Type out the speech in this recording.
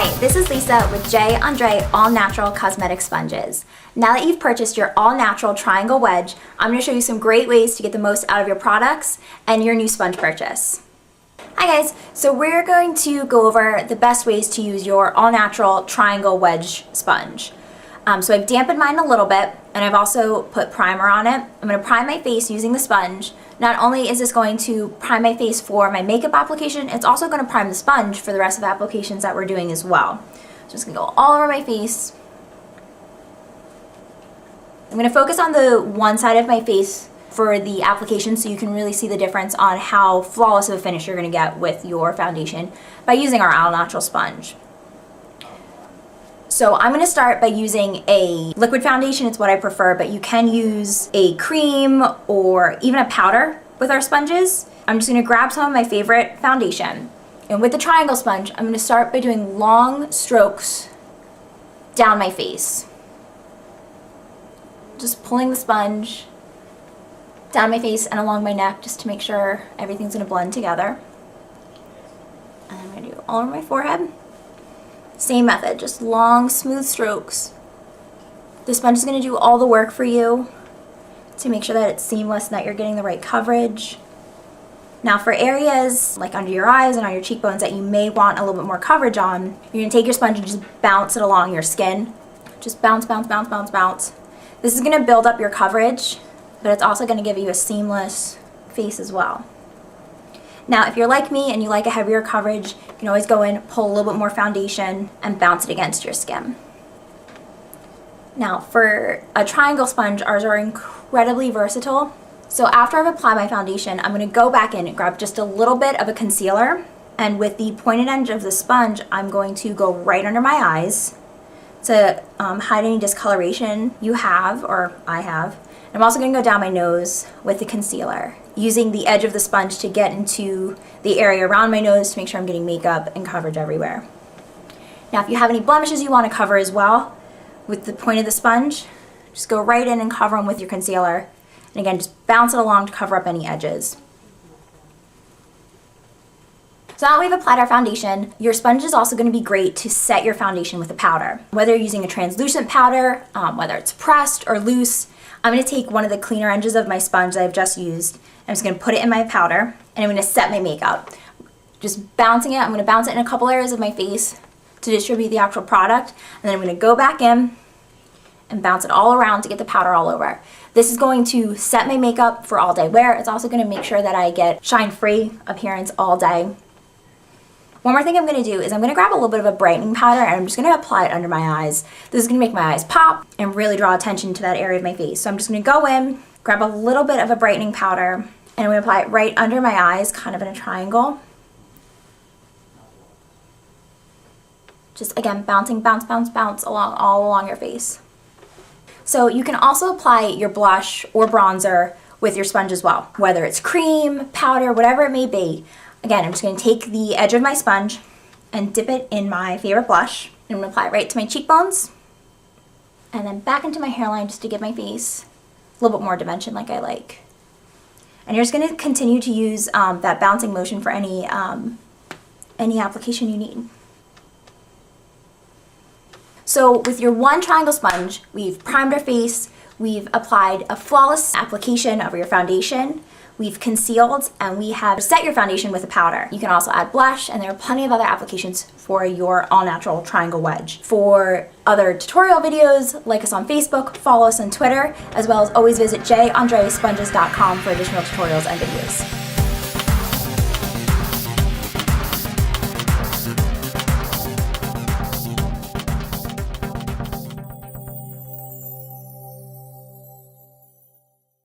Hi, this is Lisa with J.Andre All Natural Cosmetic Sponges. Now that you've purchased your all natural triangle wedge, I'm going to show you some great ways to get the most out of your products and your new sponge purchase. Hi guys, so we're going to go over the best ways to use your all natural triangle wedge sponge. So I've dampened mine a little bit and I've also put primer on it. I'm going to prime my face using the sponge. Not only is this going to prime my face for my makeup application, it's also going to prime the sponge for the rest of the applications that we're doing as well. So just going to go all over my face. I'm going to focus on the one side of my face for the application so you can really see the difference on how flawless of a finish you're going to get with your foundation by using our all natural sponge. So I'm going to start by using a liquid foundation. It's what I prefer, but you can use a cream or even a powder with our sponges. I'm just going to grab some of my favorite foundation. And with the triangle sponge, I'm going to start by doing long strokes down my face. Just pulling the sponge down my face and along my neck just to make sure everything's going to blend together. And I'm going to do it all over my forehead. Same method, just long, smooth strokes. The sponge is going to do all the work for you to make sure that it's seamless and that you're getting the right coverage. Now for areas like under your eyes and on your cheekbones that you may want a little bit more coverage on, you're going to take your sponge and just bounce it along your skin. Just bounce, bounce, bounce, bounce, bounce. This is going to build up your coverage, but it's also going to give you a seamless face as well. Now, if you're like me and you like a heavier coverage, you can always go in, pull a little bit more foundation, and bounce it against your skin. Now, for a triangle sponge, ours are incredibly versatile. So after I've applied my foundation, I'm going to go back in and grab just a little bit of a concealer. And with the pointed end of the sponge, I'm going to go right under my eyes to hide any discoloration you have, or I have. And I'm also going to go down my nose with the concealer, using the edge of the sponge to get into the area around my nose to make sure I'm getting makeup and coverage everywhere. Now if you have any blemishes you want to cover as well, with the point of the sponge, just go right in and cover them with your concealer. And again, just bounce it along to cover up any edges. So now we've applied our foundation, your sponge is also going to be great to set your foundation with a powder. Whether you're using a translucent powder, whether it's pressed or loose, I'm going to take one of the cleaner edges of my sponge that I've just used. I'm just going to put it in my powder and I'm going to set my makeup. Just bouncing it, I'm going to bounce it in a couple areas of my face to distribute the actual product. And then I'm going to go back in and bounce it all around to get the powder all over. This is going to set my makeup for all day wear. It's also going to make sure that I get shine-free appearance all day. One more thing I'm going to do is I'm going to grab a little bit of a brightening powder and I'm just going to apply it under my eyes. This is going to make my eyes pop and really draw attention to that area of my face. So I'm just going to go in, grab a little bit of a brightening powder, and I'm going to apply it right under my eyes, kind of in a triangle. Just again, bouncing, bounce, bounce, bounce all along your face. So you can also apply your blush or bronzer with your sponge as well, whether it's cream, powder, whatever it may be. Again, I'm just going to take the edge of my sponge and dip it in my favorite blush. And I'm going to apply it right to my cheekbones and then back into my hairline just to give my face a little bit more dimension like I like. And you're just going to continue to use that bouncing motion for any application you need. So with your one triangle sponge, we've primed our face, we've applied a flawless application of your foundation, we've concealed, and we have set your foundation with a powder. You can also add blush, and there are plenty of other applications for your all-natural triangle wedge. For other tutorial videos, like us on Facebook, follow us on Twitter, as well as always visit jandresponges.com for additional tutorials and videos.